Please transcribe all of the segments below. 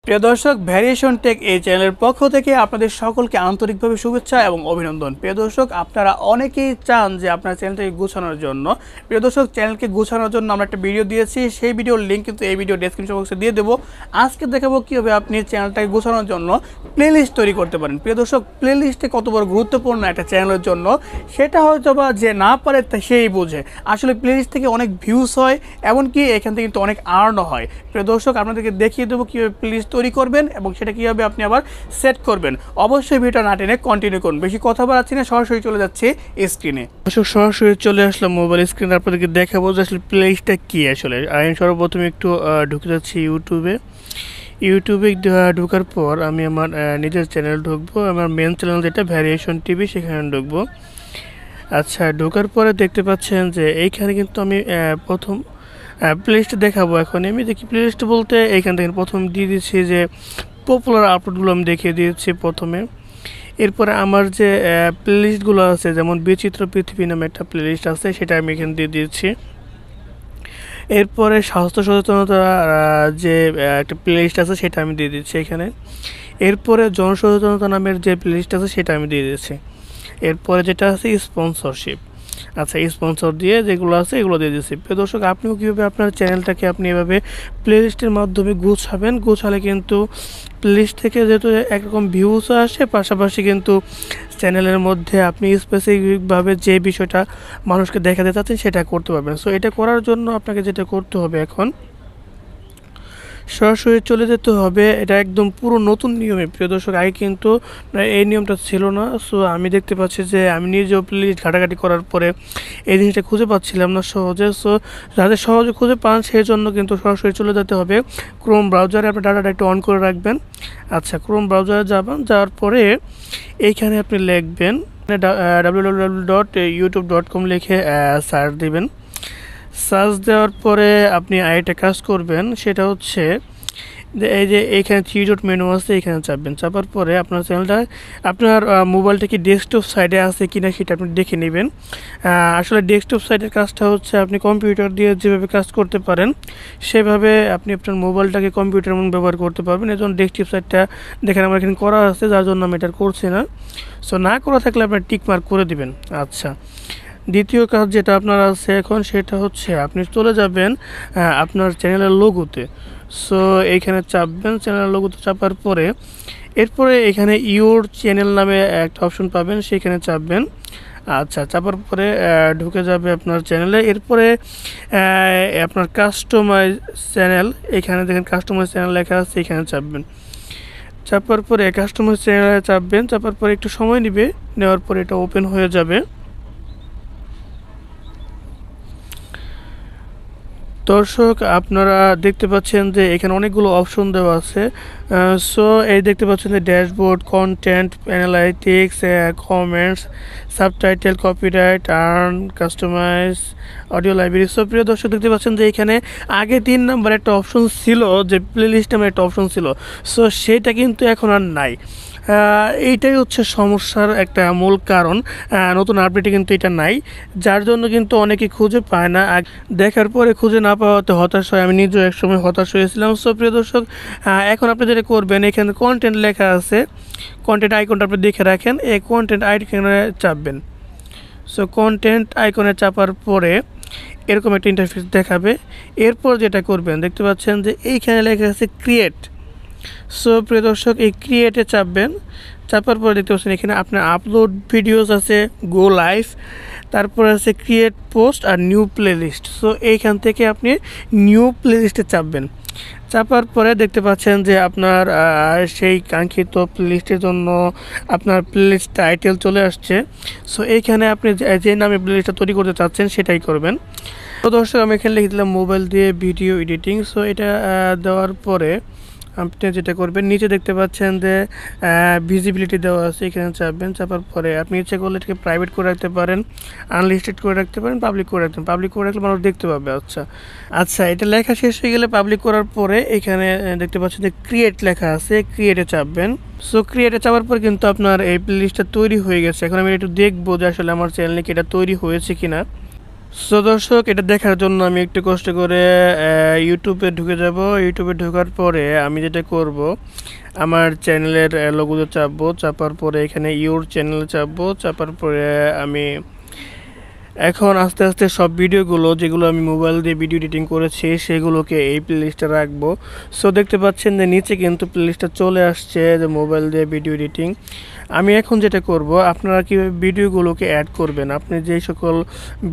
প্রিয় দর্শক, variation take এই চ্যানেলের পক্ষ থেকে আপনাদের সকলকে আন্তরিকভাবে শুভেচ্ছা এবং অভিনন্দন। প্রিয় দর্শক, আপনারা অনেকেই চান যে আপনার চ্যানেলটাকে গুছানোর জন্য। প্রিয় দর্শক, চ্যানেলকে গুছানোর জন্য আমরা একটা ভিডিও দিয়েছি, সেই ভিডিওর লিঙ্ক কিন্তু এই ভিডিও ডেসক্রিপশন বক্সে দিয়ে দেবো। আজকে দেখাবো কীভাবে আপনি চ্যানেলটাকে গুছানোর জন্য প্লেলিস্ট তৈরি করতে পারেন। প্রিয় দর্শক, প্লেলিস্টে কত বড় গুরুত্বপূর্ণ একটা চ্যানেলের জন্য সেটা হয়তো বা যে না পারে সেই বোঝে। আসলে প্লেলিস্ট থেকে অনেক ভিউজ হয়, এমনকি এখান থেকে কিন্তু অনেক আর্নও হয়। প্রিয় দর্শক, আপনাদেরকে দেখিয়ে দেবো কীভাবে প্লেলিস্ট তৈরি করবেন এবং সেটা কীভাবে আপনি আবার সেট করবেন। অবশ্যই ভিডিওটা না টেনে কন্টিনিউ করুন। বেশি কথা বাড়াচ্ছি না, সরাসরি চলে যাচ্ছে স্ক্রিনে। দর্শক, সরাসরি চলে আসলাম মোবাইল স্ক্রিনে। আপনাদেরকে দেখাবো যে আসলে প্লেলিস্টটা কী। আসলে আমি সর্বপ্রথম একটু ঢুকে যাচ্ছি ইউটিউবে ঢোকার পর আমি আমার নিজের চ্যানেল ঢুকবো। আমার মেন চ্যানেল যেটা ভ্যারিয়েশন টিভি, সেখানে ঢুকবো। আচ্ছা, ঢোকার পরে দেখতে পাচ্ছেন যে এইখানে কিন্তু আমি প্রথম প্লেলিস্ট দেখাবো। এখন আমি দেখি প্লেলিস্ট বলতে এইখান থেকে প্রথম দিয়ে দিচ্ছি যে পপুলার আপলোডগুলো আমি দেখিয়ে দিয়েছি প্রথমে। এরপরে আমার যে প্লেলিস্টগুলো আছে, যেমন বিচিত্র পৃথিবী নামে একটা প্লেলিস্ট আছে, সেটা আমি এখানে দিয়ে দিয়েছি। এরপরে স্বাস্থ্য সচেতনতা যে একটা প্লেলিস্ট আছে, সেটা আমি দিয়ে দিচ্ছি এখানে। এরপরে জনসচেতনতা নামের যে প্লেলিস্ট আছে, সেটা আমি দিয়ে দিচ্ছি। এরপরে যেটা আছে স্পন্সরশিপ, আচ্ছা স্পন্সর দিয়ে যেগুলো আছে এগুলো দিয়ে দিচ্ছি। প্রিয় দর্শক, আপনিও কীভাবে আপনার চ্যানেলটাকে আপনি এভাবে প্লেলিস্টের মাধ্যমে গুছাবেন। গুছালে কিন্তু প্লেলিস্ট থেকে যেহেতু একরকম ভিউজ আসে, পাশাপাশি কিন্তু চ্যানেলের মধ্যে আপনি স্পেসিফিকভাবে যে বিষয়টা মানুষকে দেখাতে চাচ্ছেন সেটা করতে পারবেন। সো এটা করার জন্য আপনাকে যেটা করতে হবে, এখন সরাসরি চলে যেতে হবে। এটা একদম পুরো নতুন নিয়মে। প্রিয় দর্শক, আগে কিন্তু এই নিয়মটা ছিল না। সো আমি দেখতে পাচ্ছি যে আমি নিজেও প্লেলিস্ট ঘাটাঘাটি করার পরে এই জিনিসটা খুঁজে পাচ্ছিলাম না সহজে। সো যাতে সহজে খুঁজে পান, সেই জন্য কিন্তু সরাসরি চলে যেতে হবে ক্রোম ব্রাউজারে। আপনার ডাটাটা একটু অন করে রাখবেন। আচ্ছা, ক্রোম ব্রাউজারে যাওয়ার পরে এইখানে আপনি লিখবেন www.youtube.com লিখে সার্চ দিবেন। সার্চ দেওয়ার পরে আপনি আরেকটা কাজ করবেন, সেটা হচ্ছে এই যে এইখানে 3 ডট মেনু আছে, এখানে চাপবেন। চাপার পরে আপনার চ্যানেলটা, আপনার মোবাইলটা কি ডেস্কটপ সাইডে আছে কিনা সেটা আপনি দেখে নেবেন। আসলে ডেস্কটপ সাইডের কাজটা হচ্ছে আপনি কম্পিউটার দিয়ে যেভাবে কাজ করতে পারেন সেভাবে আপনি আপনার মোবাইলটাকে কম্পিউটার ব্যবহার করতে পারবেন। এই জন্য ডেস্কটপ সাইডটা দেখেন আমার এখানে করা আছে, যার জন্য আমি এটা করছি না। সো না করা থাকলে আপনার টিক মার্ক করে দিবেন। আচ্ছা, দ্বিতীয় কাজ যেটা আপনার আছে এখন, সেটা হচ্ছে আপনি চলে যাবেন আপনার চ্যানেলের লোগোতে। সো এইখানে চাপবেন, চ্যানেলের লোগোতে চাপার পরে এরপরে এখানে ইউর চ্যানেল নামে একটা অপশন পাবেন, সেখানে চাপবেন। আচ্ছা, চাপার পরে ঢুকে যাবে আপনার চ্যানেলে। এরপরে আপনার কাস্টমাইজ চ্যানেল, এখানে দেখেন কাস্টমাইজ চ্যানেল লেখা আছে, এখানে চাপবেন। চাপার পরে কাস্টমাইজ চ্যানেলে চাপবেন। চাপার পরে একটু সময় নেবে, নেওয়ার পরে এটা ওপেন হয়ে যাবে। দর্শক, আপনারা দেখতে পাচ্ছেন যে এখানে অনেকগুলো অপশন দেওয়া আছে। সো এই দেখতে পাচ্ছেন যে dashboard, content, analytics, comments, subtitle, copyright, earn, customise, audio library. So প্রিয় দর্শক, দেখতে পাচ্ছেন যে এখানে আগে 3 নম্বর একটা অপশন ছিল, যে প্লেলিস্ট নামের একটা অপশন ছিল। সো সেটা কিন্তু এখন আর নাই। এইটাই হচ্ছে সমস্যার একটা মূল কারণ। নতুন আপডেটে কিন্তু এটা নাই, যার জন্য কিন্তু অনেকে খুঁজে পায় না। দেখার পরে খুঁজে না পাওয়াতে হতাশ হয়। আমি নিজেও একসময় হতাশ হয়েছিলাম। সো প্রিয় দর্শক, এখন আপনি যেটা করবেন, এখানে কন্টেন্ট লেখা আছে, কন্টেন্ট আইকনটা আপনি দেখে রাখেন, এই কন্টেন্ট আইকনে চাপবেন। সো কন্টেন্ট আইকনে চাপার পরে এরকম একটা ইন্টারফেস দেখাবে। এরপর যেটা করবেন, দেখতে পাচ্ছেন যে এইখানে লেখা আছে ক্রিয়েট। সো প্রিয় দর্শক, এই ক্রিয়েটে চাপবেন। চাপার পরে দেখতে পাচ্ছেন এখানে আপনার আপলোড ভিডিওস আছে, গো লাইভ, তারপরে আছে ক্রিয়েট পোস্ট আর নিউ প্লেলিস্ট। সো এইখান থেকে আপনি নিউ প্লেলিস্টে চাপবেন। চাপার পরে দেখতে পাচ্ছেন যে আপনার সেই কাঙ্ক্ষিত প্লেলিস্টের জন্য আপনার প্লেলিস্ট টাইটেল চলে আসছে। সো এইখানে আপনি যে নামে প্লেলিস্টটা তৈরি করতে চাচ্ছেন সেটাই করবেন। তো দর্শক, আমি এখানে লিখে দিলাম মোবাইল দিয়ে ভিডিও এডিটিং। সো এটা দেওয়ার পরে আপনি যেটা করবেন, নিচে দেখতে পাচ্ছেন যে ভিজিবিলিটি দেওয়া আছে, এখানে চাপবেন। চাপার পরে আপনি ইচ্ছে করলে এটাকে প্রাইভেট করে রাখতে পারেন, আনলিস্টেড করে রাখতে পারেন, পাবলিক করে রাখতে পারেন। পাবলিক করে রাখলে মানুষ দেখতে পাবে। আচ্ছা, এটা লেখা শেষ হয়ে গেলে পাবলিক করার পরে এখানে দেখতে পাচ্ছেন যে ক্রিয়েট লেখা আছে, ক্রিয়েটে চাপবেন। সো ক্রিয়েটে চাপার পর কিন্তু আপনার এই প্লেলিস্টটা তৈরি হয়ে গেছে। এখন আমি একটু দেখবো যে আসলে আমার চ্যানেলে কি এটা তৈরি হয়েছে কিনা। সো দর্শক, এটা দেখার জন্য আমি একটু কষ্ট করে ইউটিউবে ঢুকে যাব। ইউটিউবে ঢোকার পরে আমি যেটা করব, আমার চ্যানেলের লোগোতে চাপবো, চাপার পরে এখানে ইউর চ্যানেলে চাপবো, চাপার পরে আমি এখন আস্তে আস্তে সব ভিডিওগুলো যেগুলো আমি মোবাইল দিয়ে ভিডিও এডিটিং করেছি সেগুলোকে এই প্লেলিস্টে রাখবো। সো দেখতে পাচ্ছেন যে নিচে কিন্তু প্লেলিস্টটা চলে আসছে যে মোবাইল দিয়ে ভিডিও এডিটিং। আমি এখন যেটা করব, আপনারা কীভাবে ভিডিওগুলোকে অ্যাড করবেন, আপনি যেই সকল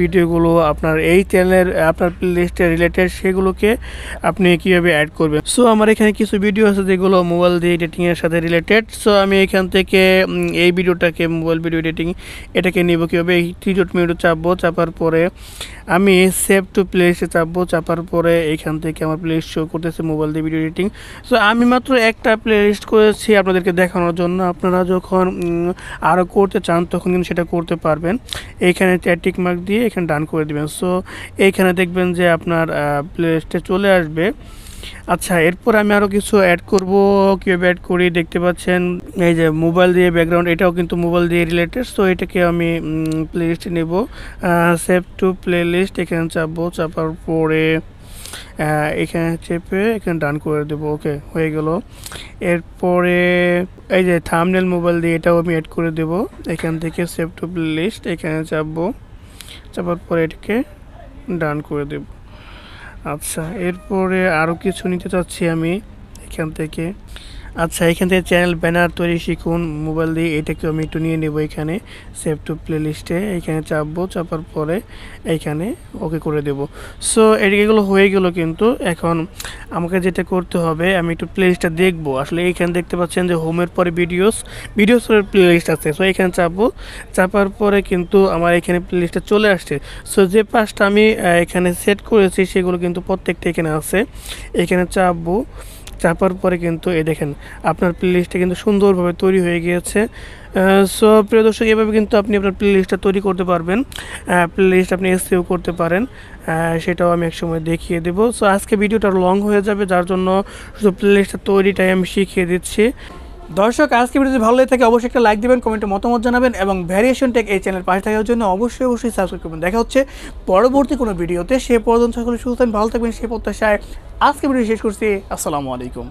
ভিডিওগুলো আপনার এই চ্যানেলের আপনার প্লেলিস্টে রিলেটেড সেগুলোকে আপনি কীভাবে অ্যাড করবেন। সো আমার এখানে কিছু ভিডিও আছে যেগুলো মোবাইল দিয়ে এডিটিংয়ের সাথে রিলেটেড। সো আমি এখান থেকে এই ভিডিওটাকে মোবাইল ভিডিও এডিটিং এটাকে নিব কীভাবে, এই 3 চাপবো, চাপার পরে আমি সেভ টু প্লেলিস্টে চাপবো, চাপার পরে এখান থেকে আমার প্লেলিস্ট শো করতেছে মোবাইল দিয়ে ভিডিও এডিটিং। সো আমি মাত্র একটা প্লেলিস্ট করেছি আপনাদেরকে দেখানোর জন্য, আপনারা যখন আরও করতে চান তখন কিন্তু সেটা করতে পারবেন। এইখানে টিক মার্ক দিয়ে এখানে ডান করে দিবেন। সো এইখানে দেখবেন যে আপনার প্লেলিস্টে চলে আসবে। আচ্ছা, এরপর আমি আরও কিছু অ্যাড করব, কীভাবে অ্যাড করি দেখতে পাচ্ছেন, এই যে মোবাইল দিয়ে ব্যাকগ্রাউন্ড, এটাও কিন্তু মোবাইল দিয়ে রিলেটেড। সো এটাকে আমি প্লেলিস্টে নেব, সেভ টু প্লেলিস্ট এখানে চাপবো, চাপার পরে এখানে চেপে এখানে ডান করে দেবো। ওকে, হয়ে গেল। এরপরে এই যে থাম্বনেল মোবাইল দিয়ে, এটাও আমি অ্যাড করে দেবো। এখান থেকে সেভ টু প্লেলিস্ট এখানে চাপবো, চাপার পরে এটাকে ডান করে দেব। আচ্ছা, এরপরে আরও কিছু নিতে চাচ্ছি আমি এখান থেকে। আচ্ছা, এখান থেকে চ্যানেল ব্যানার তৈরি শিখুন মোবাইল দিয়ে, এটাকে আমি একটু নিয়ে নেব। এখানে সেভ টু প্লেলিস্টে এখানে চাপবো, চাপার পরে এইখানে ওকে করে দেব। সো এগুলো হয়ে গেল। কিন্তু এখন আমাকে যেটা করতে হবে, আমি একটু প্লেলিস্টটা দেখবো। আসলে এইখানে দেখতে পাচ্ছেন যে হোমের পরে ভিডিওসের প্লেলিস্ট আছে। সো এখানে চাপবো, চাপার পরে কিন্তু আমার এখানে প্লেলিস্টটা চলে আসছে। সো যে পাঁচটা আমি এখানে সেট করেছি সেগুলো কিন্তু প্রত্যেকটা এখানে আছে। এখানে চাপবো, চাপার পরে কিন্তু এই দেখেন আপনার প্লেলিস্টটা কিন্তু সুন্দরভাবে তৈরি হয়ে গিয়েছে। সো প্রিয় দর্শক, এভাবে কিন্তু আপনি আপনার প্লেলিস্টটা তৈরি করতে পারবেন। প্লেলিস্ট আপনি এসইও করতে পারেন, সেটাও আমি একসময় দেখিয়ে দেবো। সো আজকে ভিডিওটা লং হয়ে যাবে, যার জন্য শুধু প্লেলিস্টটা তৈরিটাই আমি শিখিয়ে দিচ্ছি। দর্শক, আজকে ভিডিও যদি ভালো লাগে থাকে অবশ্যই একটা লাইক দেবেন, কমেন্টে মতামত জানাবেন এবং ভ্যারিয়েশন টেক এই চ্যানেল পাশে থাকার জন্য অবশ্যই সাবস্ক্রাইব করবেন। দেখা হচ্ছে পরবর্তী কোনো ভিডিওতে। সে পর্যন্ত সকলে সুস্থ থাকবেন, ভালো থাকবেন সেই প্রত্যাশায় আজকে ভিডিও শেষ করছি। আসসালামু আলাইকুম।